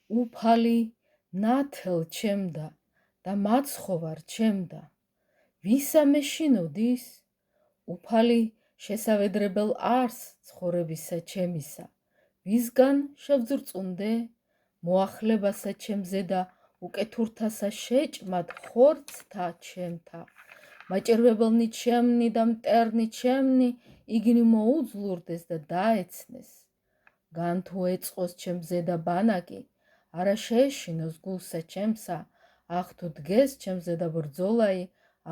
უფალი ნათელ ჩემდა და მაცხოვარ ჩემდა, ვისა მეშინოდის? უფალი შესავედრებელ არს ცხოვრებისა ჩემისა, ვისგან შევძრწუნდე? მოახლებასა ჩემზე და უკეთურთასა შეჭმად ხორცთა ჩემთა, მაჭირვებელნი ჩემნი და მტერნი ჩემნი იგნი მოუძლურდეს და დაეცნეს. გან თუ ეწყოს ჩემზე და ბანაკი, არა შეეშინოს გულსა ჩემსა, ახ თუ დგეს ჩემზე და ბრძოლაი,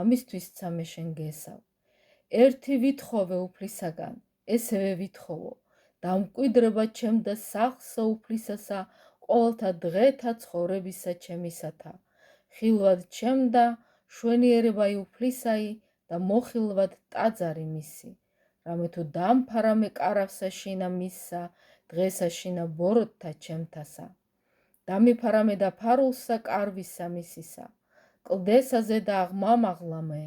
ამისთვისცა მე შენ გესავ. ერთი ვითხოვე უფლისაგან, ესევე ვითხოვო, დამკვიდრება ჩემ და სახლსა უფლისასა, ყოველთა დღეთა ცხოვრებისა ჩემისათა. ხილვად ჩემ და შვენიერებაი უფლისაი და მოხილვად ტაძარი მისი. რამე თუ დამფარამე კარავსა შინა მისსა, დღესა შინა ბოროტთა ჩემთასა. დამიფარამე და ფარულსა კარვისა მისისა, კლდესაზე და აღმამაღლა მე.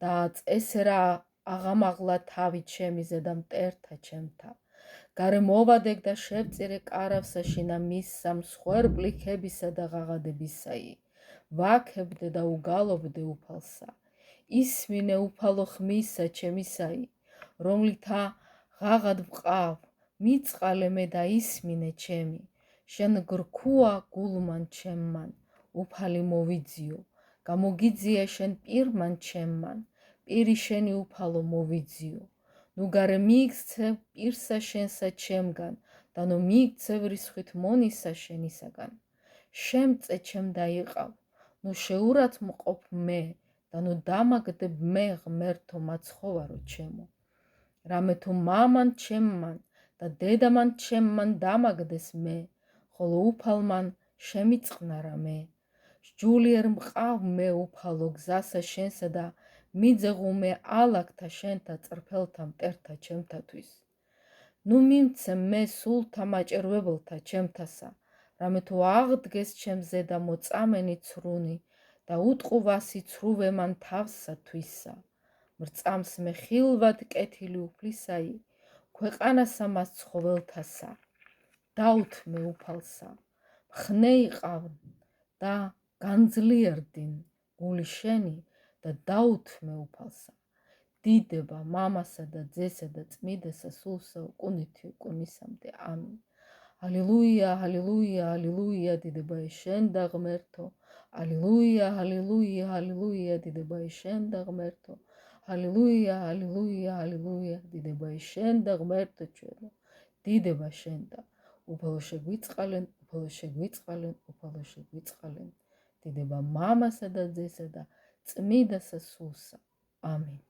და წესერა აღამაღლა თავი ჩემიზე და მტერთა ჩემთა. გარე მოვადეგ და შევწირე კარავსა შინა მისსა, მსხვერპლი ხებისა და ღაღადებისაი. ვაქებდე და უგალობდე უფალსა. ისმინე უფალო ხმისა ჩემისაი, რომლითა ღაღად ვყავ, მიწყალე მე და ისმინე ჩემი. შენ გრქუა გულმან ჩემმან, უფალი მოვიძიო, გამოგიძია შენ პირმან ჩემმან, პირი შენი უფალო მოვიძიო. ნუ გარე მიიქცევ პირსა შენსა ჩემგან და ნუ მიიქცევ რისხვით მონისა შენისაგან. შემწე ჩემ დაიყავ, ნუ შეურათ მყოფ მე და ნუ დამაგდებ მე ღმერთო მაცხოვარო ჩემო. რამე თუ მამან ჩემმან და დედამან ჩემმან დამაგდეს მე, ხოლო უფალმან შემიწყნარა მე. სჯულიერ მყავ მე უფალო გზასა შენსა და მიძეღუმე ალაგთა შენთა წრფელთა მტერთა ჩემთათვის. ნუ მიმცე მე სულთა მაჭირვებელთა ჩემთასა, რამე თუ აღდგეს ჩემზე და მოწამენი ცრუნი და უტყუვასი ცრუვე მან თავსა თვისა. მრწამს მე ხილვად კეთილი უფლისაი, ქვეყანასა მას ცხოველთასა. დაუთმე უფალსა, მხნე იყავ და განძლიერდინ გული შენი და დაუთმე უფალსა. დიდება მამასა და ძესა და წმიდასა სულსა უკუნითი უკუნისამდე. ამინ. ალილუია, ალილუია, ალილუია, დიდებაა შენ და ღმერთო. ალილუია, ალილუია, ალილუია, დიდებაა შენ და ღმერთო. ალილუია, ალილუია, ალილუია, დიდებაა შენ და ღმერთო ჩვენო. დიდება შენ და უფალო შეგვიწყალენ, უფალო შეგვიწყალენ, უფალო შეგვიწყალენ. დიდება მამასა და ძესა და წმიდასა სულსა. ამინ.